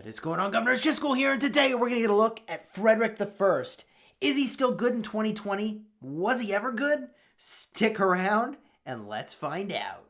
is going on, Governor? Chisgule here, and today we're going to get a look at Frederick the First. Is he still good in 2020? Was he ever good? Stick around, and let's find out.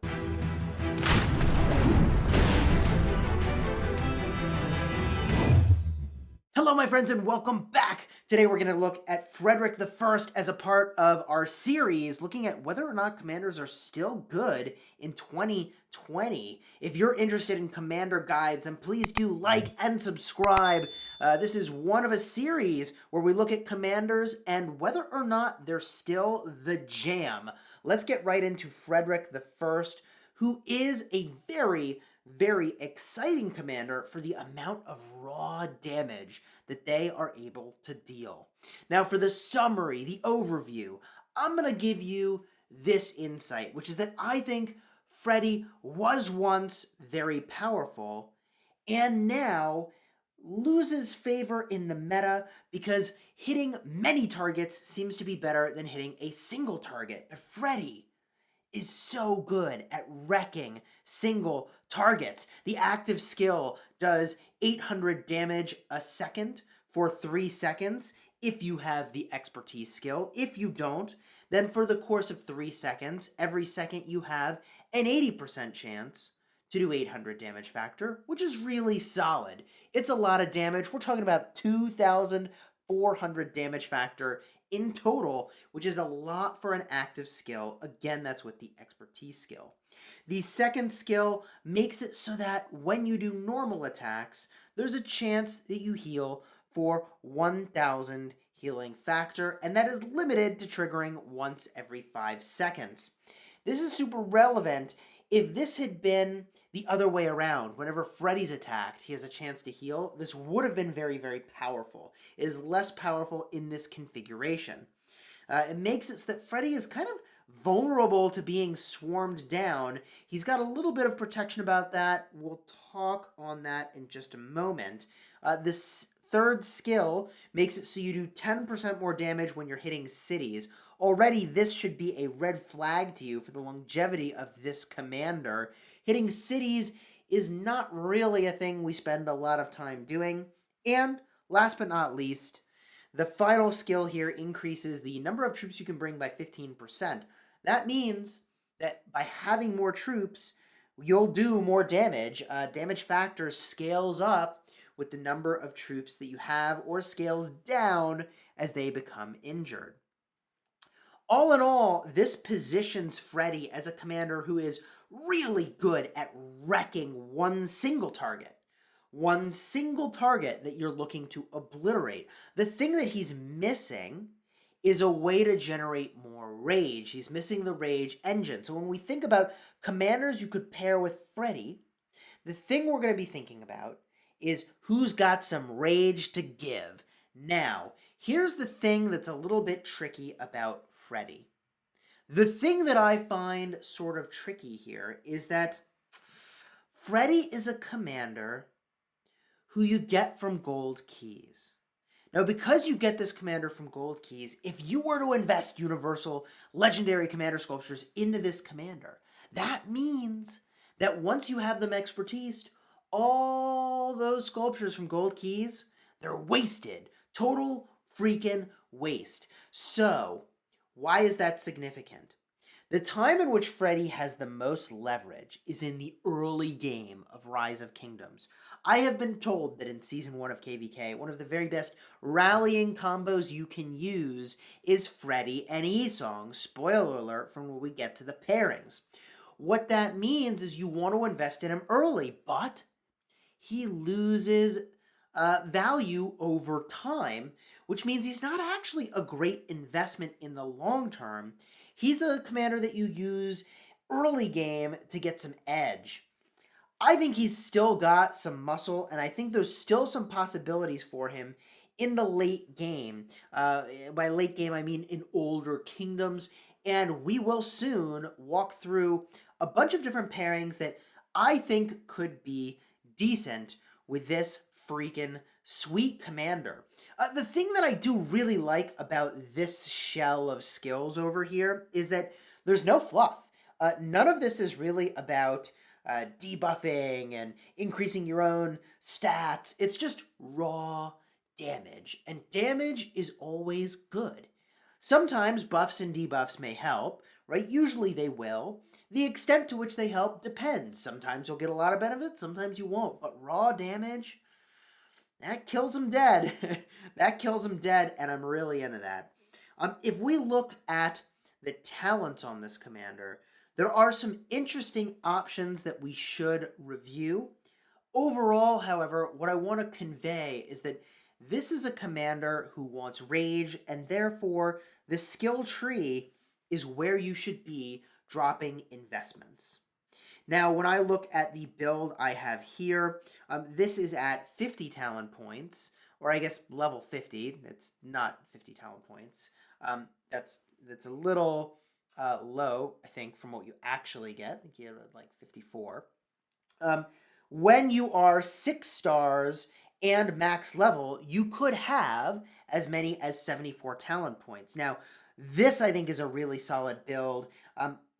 Hello, my friends, and welcome back. Today we're going to look at Frederick the First as a part of our series looking at whether or not commanders are still good in 2020. If you're interested in commander guides, then please do like and subscribe. This is one of a series where we look at commanders and whether or not they're still the jam. Let's get right into Frederick the First, who is a very exciting commander for the amount of raw damage that they are able to deal. Now, for the summary, the overview, I'm going to give you this insight, which is that I think Freddy was once very powerful and now loses favor in the meta because hitting many targets seems to be better than hitting a single target. But Freddy is so good at wrecking single targets. The active skill does 800 damage a second for 3 seconds if you have the expertise skill. If you don't, then for the course of 3 seconds, every second you have an 80% chance to do 800 damage factor, which is really solid. It's a lot of damage. We're talking about 2,400 damage factor in total, which is a lot for an active skill. Again, that's with the expertise skill. The second skill makes it so that when you do normal attacks, there's a chance that you heal for 1,000 healing factor, and that is limited to triggering once every 5 seconds. This is super relevant. If this had been the other way around, whenever Freddy's attacked, he has a chance to heal, this would have been very powerful. It is less powerful in this configuration. It makes it so that Freddy is kind of vulnerable to being swarmed down. He's got a little bit of protection about that. We'll talk on that in just a moment. This third skill makes it so you do 10% more damage when you're hitting cities. Already, this should be a red flag to you for the longevity of this commander. Hitting cities is not really a thing we spend a lot of time doing. And last but not least, the final skill here increases the number of troops you can bring by 15%. That means that by having more troops, you'll do more damage. Damage factor scales up with the number of troops that you have or scales down as they become injured. All in all, this positions Freddy as a commander who is really good at wrecking one single target. One single target that you're looking to obliterate. The thing that he's missing is a way to generate more rage. He's missing the rage engine. So when we think about commanders you could pair with Freddy, the thing we're going to be thinking about is who's got some rage to give. Now, here's the thing that's a little bit tricky about Freddy. The thing that I find sort of tricky here is that Freddy is a commander who you get from gold keys. Now, because you get this commander from gold keys, if you were to invest universal legendary commander sculptures into this commander, that means that once you have them expertised, all those sculptures from gold keys, they're wasted. Total freaking waste. So, why is that significant? The time in which Freddy has the most leverage is in the early game of Rise of Kingdoms. I have been told that in Season 1 of KVK, one of the very best rallying combos you can use is Freddy and Esong. Spoiler alert from when we get to the pairings. What that means is you want to invest in him early, but he loses value over time, which means he's not actually a great investment in the long term. He's a commander that you use early game to get some edge. I think he's still got some muscle, and I think there's still some possibilities for him in the late game. By late game, I mean in older kingdoms, and we will soon walk through a bunch of different pairings that I think could be decent with this freaking sweet commander. The thing that I do really like about this shell of skills over here is that there's no fluff. None of this is really about debuffing and increasing your own stats. It's just raw damage, and damage is always good. Sometimes buffs and debuffs may help, right? Usually they will. The extent to which they help depends. Sometimes you'll get a lot of benefits, sometimes you won't. But raw damage, that kills them dead. That kills them dead, and I'm really into that. If we look at the talents on this commander, there are some interesting options that we should review. Overall, however, what I want to convey is that this is a commander who wants rage, and therefore the skill tree is where you should be dropping investments. Now, when I look at the build I have here, this is at 50 talent points, or I guess level 50. It's not 50 talent points. That's a little low, I think, from what you actually get. I think you have like 54. When you are 6 stars and max level, you could have as many as 74 talent points. Now, this I think is a really solid build.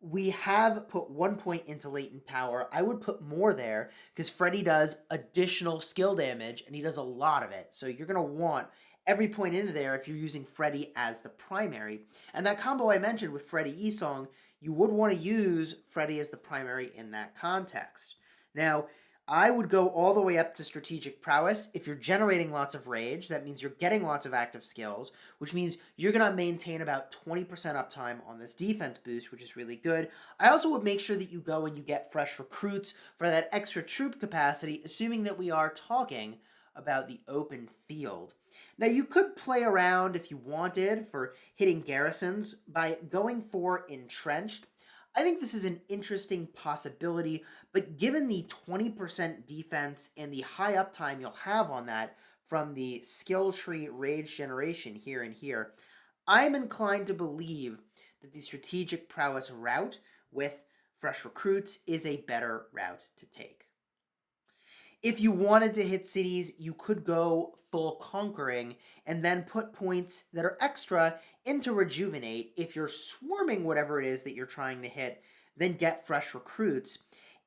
We have put 1 point into latent power. I would put more there because Freddy does additional skill damage and he does a lot of it. So you're going to want every point into there if you're using Freddy as the primary. And that combo I mentioned with Freddy E-Song, you would want to use Freddy as the primary in that context. Now, I would go all the way up to strategic prowess. If you're generating lots of rage, that means you're getting lots of active skills, which means you're going to maintain about 20% uptime on this defense boost, which is really good. I also would make sure that you go and you get fresh recruits for that extra troop capacity, assuming that we are talking about the open field. Now, you could play around if you wanted for hitting garrisons by going for entrenched. I think this is an interesting possibility, but given the 20% defense and the high uptime you'll have on that from the skill tree rage generation here and here, I'm inclined to believe that the strategic prowess route with fresh recruits is a better route to take. If you wanted to hit cities, you could go full conquering and then put points that are extra into rejuvenate. If you're swarming whatever it is that you're trying to hit, then get fresh recruits.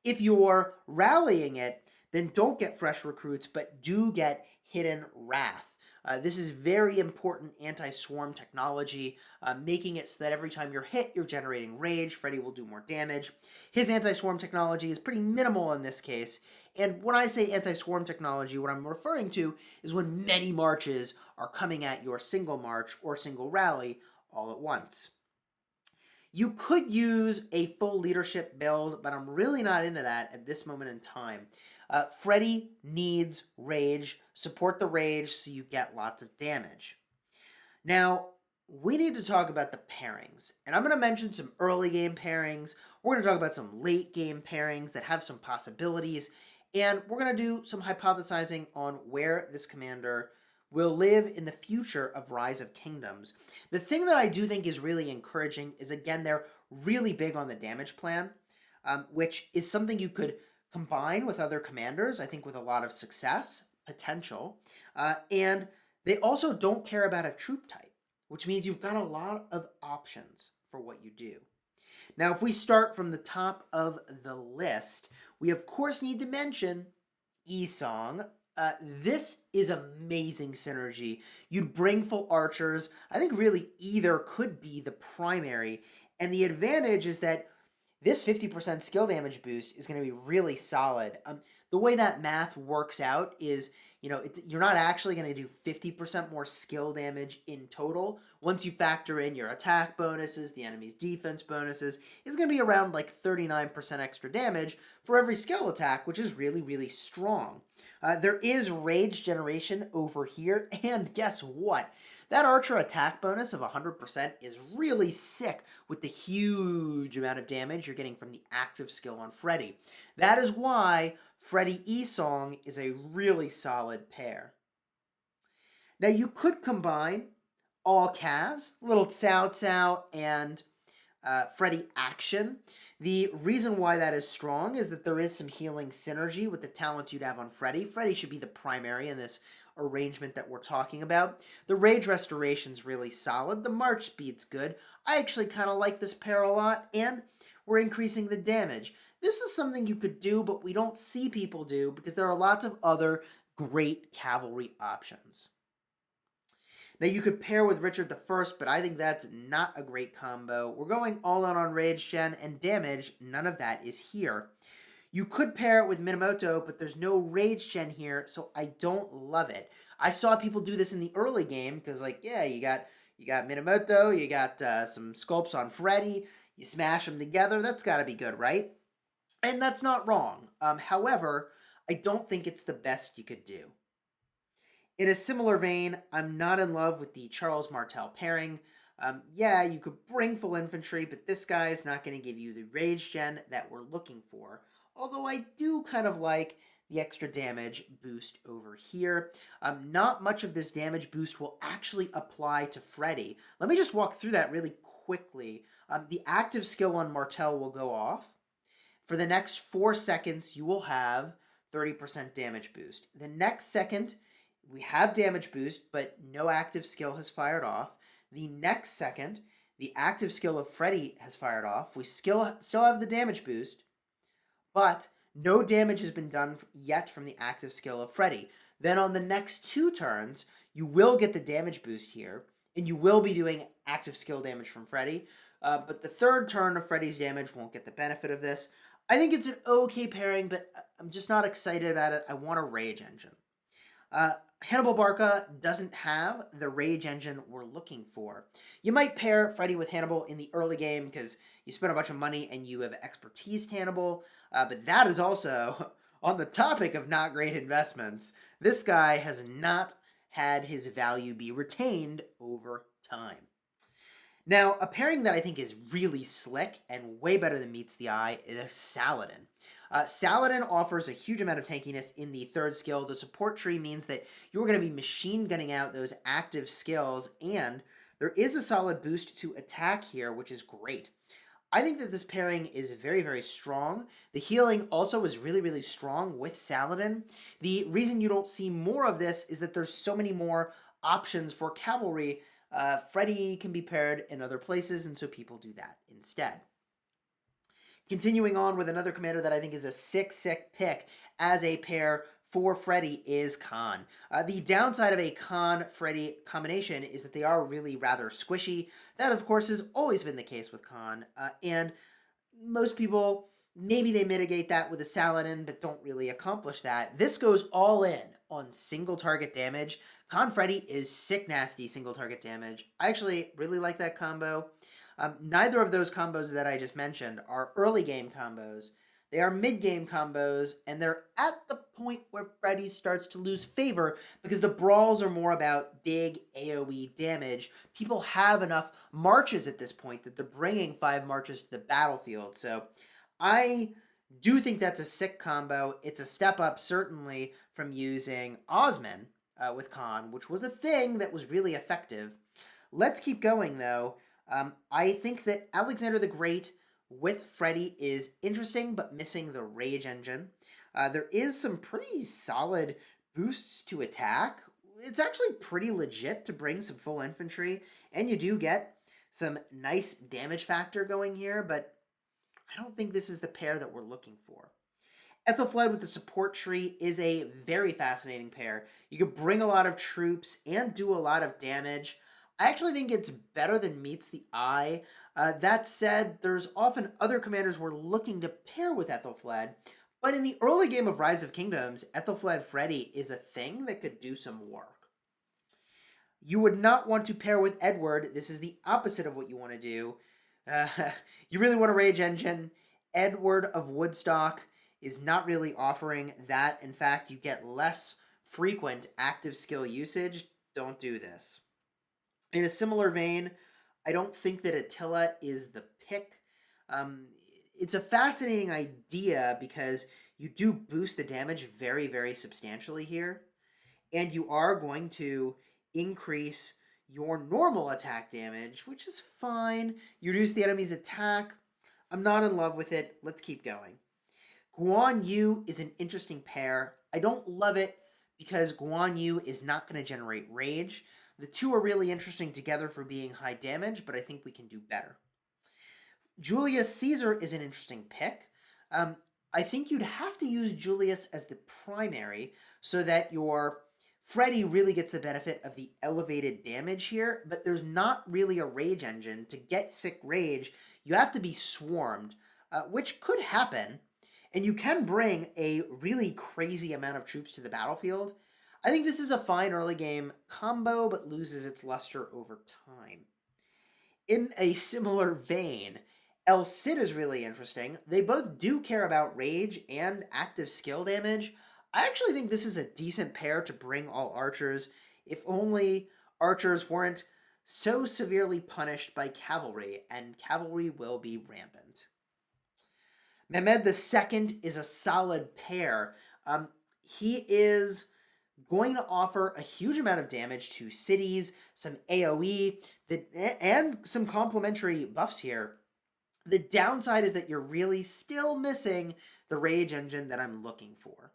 If you're rallying it, then don't get fresh recruits, but do get hidden wrath. This is very important anti-swarm technology, making it so that every time you're hit, you're generating rage. Freddy will do more damage. His anti-swarm technology is pretty minimal in this case. And when I say anti-swarm technology, what I'm referring to is when many marches are coming at your single march or single rally all at once. You could use a full leadership build, but I'm really not into that at this moment in time. Freddy needs rage. Support the rage so you get lots of damage. Now, we need to talk about the pairings. And I'm going to mention some early game pairings. We're going to talk about some late game pairings that have some possibilities. And we're going to do some hypothesizing on where this commander will live in the future of Rise of Kingdoms. The thing that I do think is really encouraging is, again, they're really big on the damage plan, which is something you could combine with other commanders, I think with a lot of success, potential. And they also don't care about a troop type, which means you've got a lot of options for what you do. Now, if we start from the top of the list, we of course need to mention E-Song. This is amazing synergy. You'd bring full archers. I think really either could be the primary. And the advantage is that this 50% skill damage boost is going to be really solid. The way that math works out is, you're not actually going to do 50% more skill damage in total. Once you factor in your attack bonuses, the enemy's defense bonuses, it's going to be around like 39% extra damage for every skill attack, which is really, really strong. There is rage generation over here, and guess what? That archer attack bonus of 100% is really sick with the huge amount of damage you're getting from the active skill on Freddy. That is why Freddy E-Song is a really solid pair. Now you could combine all calves, little Cao Cao and Freddy action. The reason why that is strong is that there is some healing synergy with the talents you'd have on Freddy. Freddy should be the primary in this arrangement that we're talking about. The rage restoration's really solid. The march speed's good. I actually kind of like this pair a lot, and we're increasing the damage. this is something you could do, but we don't see people do because there are lots of other great cavalry options. Now you could pair with Richard the First, but I think that's not a great combo. We're going all in on rage gen and damage. None of that is here. You could pair it with Minamoto, but there's no rage gen here, so I don't love it. I saw people do this in the early game because, like, yeah, you got Minamoto, you got some sculpts on Freddy, you smash them together. That's got to be good, right? And that's not wrong. However, I don't think it's the best you could do. In a similar vein, I'm not in love with the Charles Martel pairing. Yeah, you could bring full infantry, but this guy is not going to give you the rage gen that we're looking for. Although I do kind of like the extra damage boost over here. Not much of this damage boost will actually apply to Freddy. Let me just walk through that really quickly. The active skill on Martel will go off. For the next 4 seconds, you will have 30% damage boost. The next second, we have damage boost, but no active skill has fired off. The next second, the active skill of Freddy has fired off. We still have the damage boost, but no damage has been done yet from the active skill of Freddy. Then on the next 2 turns, you will get the damage boost here, and you will be doing active skill damage from Freddy. But the 3rd turn of Freddy's damage won't get the benefit of this. I think it's an okay pairing, but I'm just not excited about it. I want a rage engine. Hannibal Barca doesn't have the rage engine we're looking for. You might pair Freddy with Hannibal in the early game because you spend a bunch of money and you have expertise Hannibal, but that is also on the topic of not great investments. This guy has not had his value be retained over time. Now, a pairing that I think is really slick and way better than meets the eye is Saladin. Saladin offers a huge amount of tankiness in the 3rd skill. The support tree means that you're going to be machine gunning out those active skills, and there is a solid boost to attack here, which is great. I think that this pairing is very, very strong. The healing also is really, really strong with Saladin. The reason you don't see more of this is that there's so many more options for cavalry. Freddy can be paired in other places, and so people do that instead. Continuing on with another commander that I think is a sick pick as a pair for Freddy is Khan. The downside of a Khan-Freddy combination is that they are really rather squishy. That, of course, has always been the case with Khan. And most people, maybe they mitigate that with a Saladin, but don't really accomplish that. This goes all in on single target damage. Khan Freddy is sick nasty single target damage. I actually really like that combo. Neither of those combos that I just mentioned are early game combos. They are mid-game combos, and they're at the point where Freddy starts to lose favor because the brawls are more about big AoE damage. People have enough marches at this point that they're bringing 5 marches to the battlefield. So I do think that's a sick combo. It's a step up, certainly, from using Osman with Khan, which was a thing that was really effective. Let's keep going, though. I think that Alexander the Great with Freddy is interesting, but missing the rage engine. There is some pretty solid boosts to attack. It's actually pretty legit to bring some full infantry, and you do get some nice damage factor going here, but I don't think this is the pair that we're looking for. Ethelfled with the support tree is a very fascinating pair. You can bring a lot of troops and do a lot of damage. I actually think it's better than meets the eye. That said, there's often other commanders we're looking to pair with Ethelfled, but in the early game of Rise of Kingdoms, Ethelfled Freddy is a thing that could do some work. You would not want to pair with Edward. This is the opposite of what you want to do. You really want a rage engine. Edward of Woodstock is not really offering that. In fact, you get less frequent active skill usage. Don't do this. In a similar vein, I don't think that Attila is the pick. It's a fascinating idea because you do boost the damage very, very substantially here. And you are going to increase your normal attack damage, which is fine. You reduce the enemy's attack. I'm not in love with it. Let's keep going. Guan Yu is an interesting pair. I don't love it because Guan Yu is not going to generate rage. The two are really interesting together for being high damage, but I think we can do better. Julius Caesar is an interesting pick. Um, I think you'd have to use Julius as the primary so that your Freddy really gets the benefit of the elevated damage here, but there's not really a rage engine. To get sick rage, you have to be swarmed, which could happen, and you can bring a really crazy amount of troops to the battlefield. I think this is a fine early game combo, but loses its luster over time. In a similar vein, El Cid is really interesting. They both do care about rage and active skill damage. I actually think this is a decent pair to bring all archers, if only archers weren't so severely punished by cavalry, and cavalry will be rampant. Mehmed II is a solid pair. He is going to offer a huge amount of damage to cities, some AOE, and some complementary buffs here. The downside is that you're really still missing the rage engine that I'm looking for.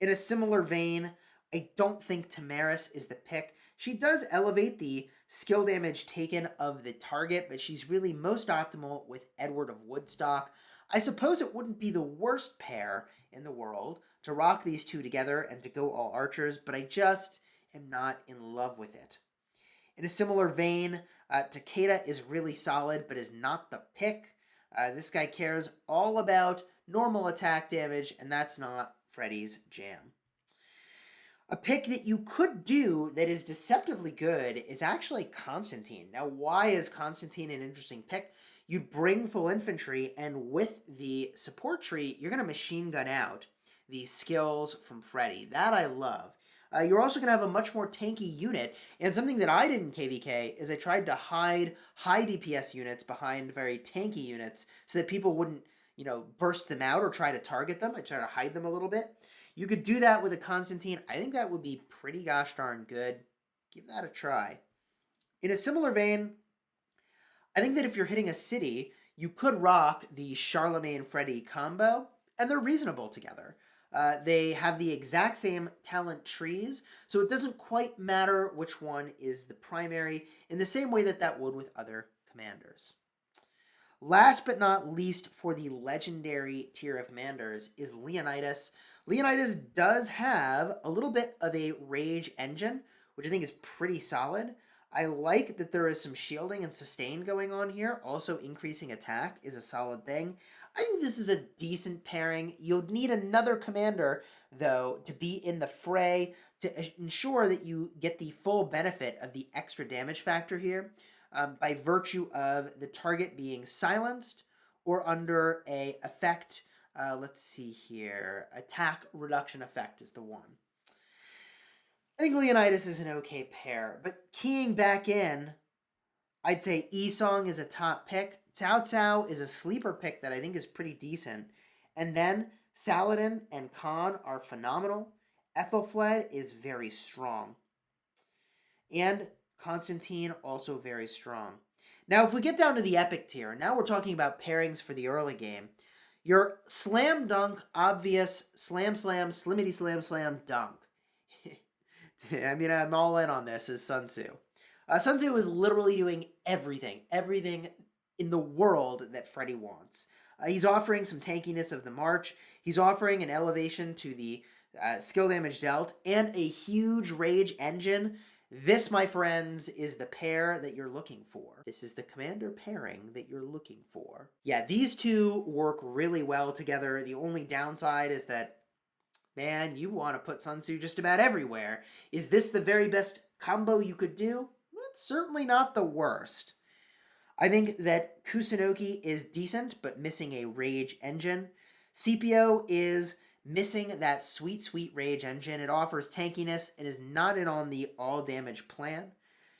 In a similar vein, I don't think Tamaris is the pick. She does elevate the skill damage taken of the target, but she's really most optimal with Edward of Woodstock. I suppose it wouldn't be the worst pair in the world to rock these two together and to go all archers, but I just am not in love with it. In a similar vein, Takeda is really solid, but is not the pick. This guy cares all about normal attack damage, and that's not Freddy's jam. A pick that you could do that is deceptively good is actually Constantine. Now, why is Constantine an interesting pick? You bring full infantry, and with the support tree, you're going to machine gun out the skills from Freddy. That I love. You're also going to have a much more tanky unit, and something that I did in KVK is I tried to hide high DPS units behind very tanky units so that people wouldn't, burst them out or try to target them. I try to hide them a little bit. You could do that with a Constantine. I think that would be pretty gosh darn good. Give that a try. In a similar vein, I think that if you're hitting a city, you could rock the Charlemagne-Freddy combo, and they're reasonable together. They have the exact same talent trees, so it doesn't quite matter which one is the primary, in the same way that that would with other commanders. Last but not least for the legendary tier of commanders is Leonidas. Leonidas does have a little bit of a rage engine, which I think is pretty solid. I like that there is some shielding and sustain going on here. Also, increasing attack is a solid thing. I think this is a decent pairing. You'll need another commander, though, to be in the fray to ensure that you get the full benefit of the extra damage factor here by virtue of the target being silenced or under a effect. Let's see here. Attack reduction effect is the one. I think Leonidas is an okay pair, but keying back in, I'd say Esong is a top pick. Cao Cao is a sleeper pick that I think is pretty decent. And then Saladin and Khan are phenomenal. Ethelfled is very strong. And Constantine also very strong. Now, if we get down to the epic tier, now we're talking about pairings for the early game. Your slam dunk, obvious, slam, slimmity slam, dunk. I mean, I'm all in on this, is Sun Tzu. Sun Tzu is literally doing everything in the world that Freddy wants. He's offering some tankiness of the march. He's offering an elevation to the skill damage dealt and a huge rage engine. This, my friends, is the pair that you're looking for. This is the commander pairing that you're looking for. Yeah, these two work really well together. The only downside is that, man, you want to put Sun Tzu just about everywhere. Is this the very best combo you could do? It's certainly not the worst. I think that Kusunoki is decent, but missing a rage engine. Scipio is missing that sweet rage engine. It offers tankiness and is not in on the all damage plan.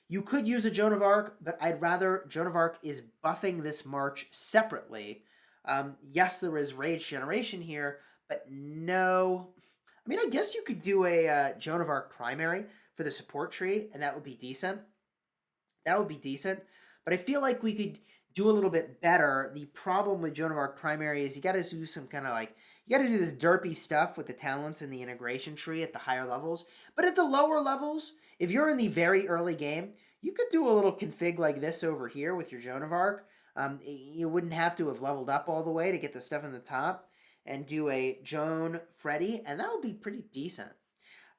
You could use a Joan of Arc, but I'd rather Joan of Arc is buffing this march separately. Yes, there is rage generation here, but no. I mean, I guess you could do a Joan of Arc primary for the support tree, and that would be decent. But I feel like we could do a little bit better. The problem with Joan of Arc primary is you got to do some kind of you got to do this derpy stuff with the talents and the integration tree at the higher levels. But at the lower levels, if you're in the very early game, you could do a little config like this over here with your Joan of Arc. You wouldn't have to have leveled up all the way to get the stuff in the top and do a Joan Freddy, and that would be pretty decent.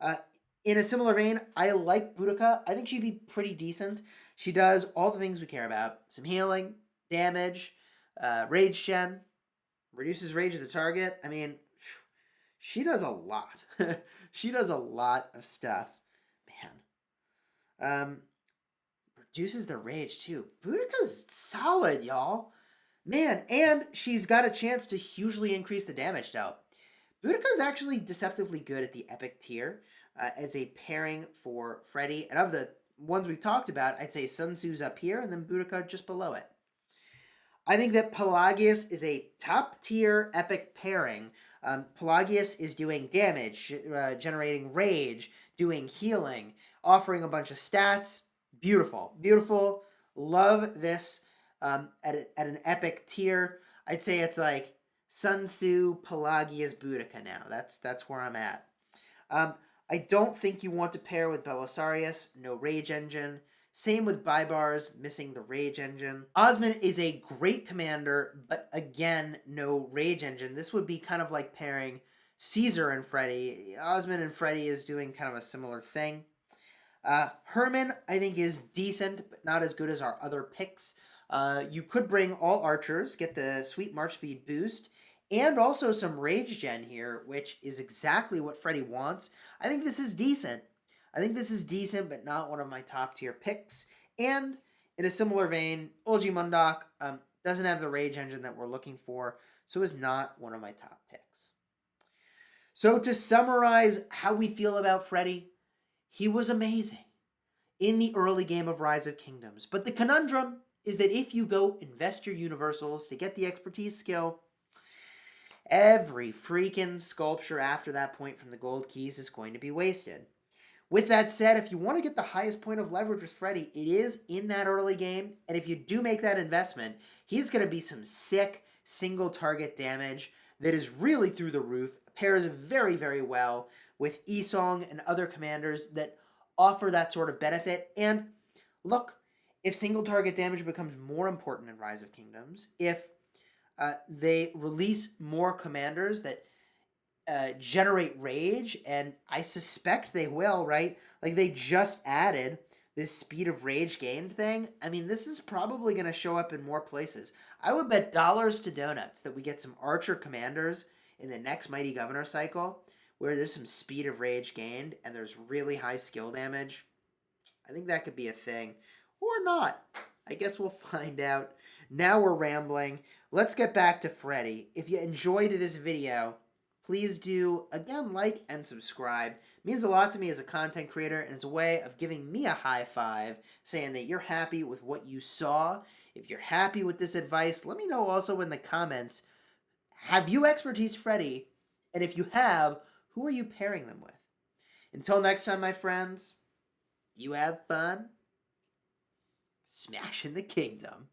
Uh, in a similar vein, I like Boudica. I think she'd be pretty decent. She does all the things we care about. Some healing, damage, rage gen, reduces rage of the target. I mean, she does a lot. She does a lot of stuff. Man. Reduces the rage too. Boudica's solid, y'all. Man, and she's got a chance to hugely increase the damage dealt. Boudica's actually deceptively good at the epic tier as a pairing for Freddy. And of the ones we've talked about, I'd say Sun Tzu's up here and then Boudica just below it. I think that Pelagius is a top tier epic pairing. Pelagius is doing damage, generating rage, doing healing, offering a bunch of stats. Beautiful. Beautiful. Love this at an epic tier. I'd say it's like Sun Tzu, Pelagius, Boudica now. That's where I'm at. I don't think you want to pair with Belisarius. No rage engine. Same with Baibars, missing the rage engine. Osman is a great commander, but again, no rage engine. This would be kind of like pairing Caesar and Freddy. Osman and Freddy is doing kind of a similar thing. Herman, I think, is decent, but not as good as our other picks. You could bring all archers, get the sweet march speed boost, and also some rage gen here, which is exactly what Freddy wants. I think this is decent. But not one of my top tier picks. And in a similar vein, Ulji Mundok doesn't have the rage engine that we're looking for, so is not one of my top picks. So to summarize how we feel about Freddy, he was amazing in the early game of Rise of Kingdoms. But the conundrum is that if you go invest your universals to get the expertise skill, every freaking sculpture after that point from the gold keys is going to be wasted. With that said, if you want to get the highest point of leverage with Freddy, it is in that early game. And if you do make that investment, he's going to be some sick single target damage that is really through the roof. Pairs very, very well with Isong and other commanders that offer that sort of benefit. And look, if single target damage becomes more important in Rise of Kingdoms, if they release more commanders that generate rage, and I suspect they will, right? Like, they just added this speed of rage gained thing. I mean, this is probably going to show up in more places. I would bet dollars to donuts that we get some archer commanders in the next Mighty Governor cycle where there's some speed of rage gained and there's really high skill damage. I think that could be a thing. Or not. I guess we'll find out. Now we're rambling. Let's get back to Freddy. If you enjoyed this video, please do, again, like and subscribe. It means a lot to me as a content creator, and it's a way of giving me a high five, saying that you're happy with what you saw. If you're happy with this advice, let me know also in the comments, have you expertise Freddy? And if you have, who are you pairing them with? Until next time, my friends, you have fun smashing the kingdom.